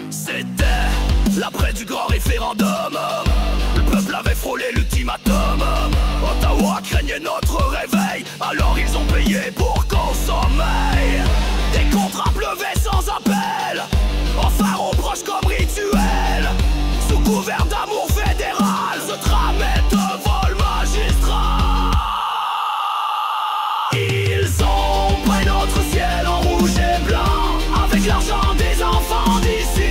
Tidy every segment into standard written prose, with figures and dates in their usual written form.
C'était l'après du grand référendum. Le peuple avait frôlé l'ultimatum. Ottawa craignait notre réveil, alors ils ont payé pour qu'on sommeille. Des contrats pleuvaient sans appel, enfin reproches comme rituel. Sous couvert d'amour fédéral, se tramait de vol magistral. Ils ont peint notre ciel en rouge et blanc avec l'argent des enfants d'ici.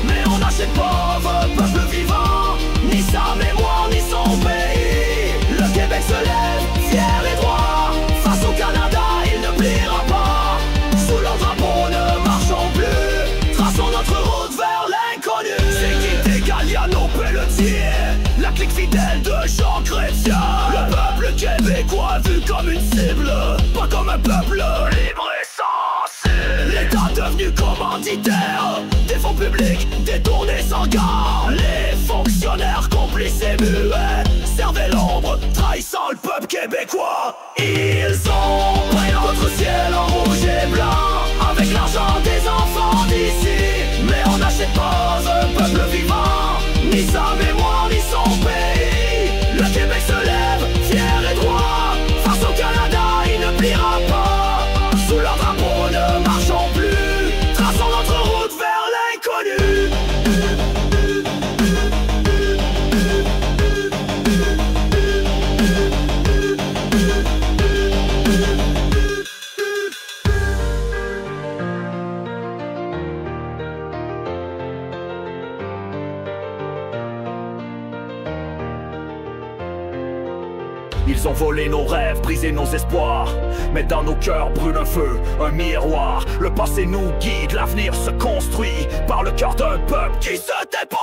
Mais on n'achète pas pauvre peuple vivant, ni sa mémoire ni son pays. Le Québec se lève, fier et droit, face au Canada il ne pliera pas. Sous leur drapeau ne marchons plus, traçons notre route vers l'inconnu. C'est Guy Galliano Pelletier, la clique fidèle de Jean Chrétien. Le peuple québécois vu comme une cible, pas comme un peuple libre et sensible. L'État devenu commanditaire des fonds publics détournés sans garde. Les fonctionnaires complices et muets servaient l'ombre, trahissant le peuple québécois. Ils ont peint notre ciel en rouge et blanc avec l'argent des enfants d'ici. Mais on n'achète pas un peuple vivant, ni sa mémoire ni son pays. Le Québec se lève, fier et droit, face au Canada il ne pliera pas. Sous leur drapeau ne marchons plus, traçons notre route vers l'inconnu. Ils ont volé nos rêves, brisé nos espoirs, mais dans nos cœurs brûle un feu, un miroir. Le passé nous guide, l'avenir se construit par le cœur d'un peuple qui se tait pas.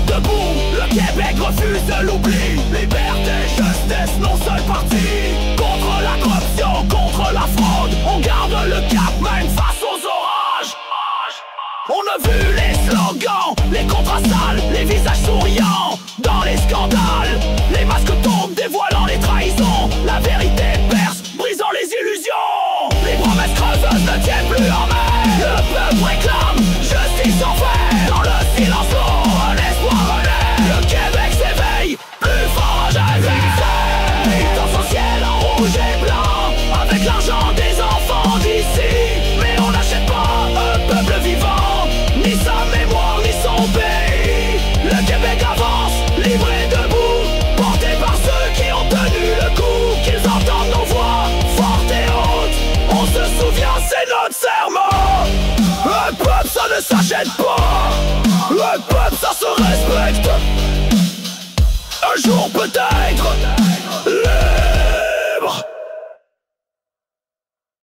Debout, le Québec refuse l'oubli. Liberté, justice, nos seuls partis. Contre la corruption, contre la fraude, on garde le cap même face aux orages. On a vu les slogans, les contrats sales, les visages souriants dans les scandales. Les masques tombent, dévoilant les trahisons. La vérité perce, brisant les illusions. Les promesses creveuses ne tiennent plus en main. Le peuple réclame justice sans faire. Dans le silence lourd, un espoir renaît. Le Québec s'éveille, plus fort à jamais. Dans son ciel en rouge et blanc, avec l'argent des enfants d'ici. Mais on n'achète pas un peuple vivant, ni sa mémoire ni son pays. Le Québec avance, libre et debout, porté par ceux qui ont tenu le coup. Qu'ils entendent nos voix, fortes et hautes. On se souvient, c'est notre serment. Un peuple ça ne s'achète pas, un peuple ça se respecte. Un jour peut-être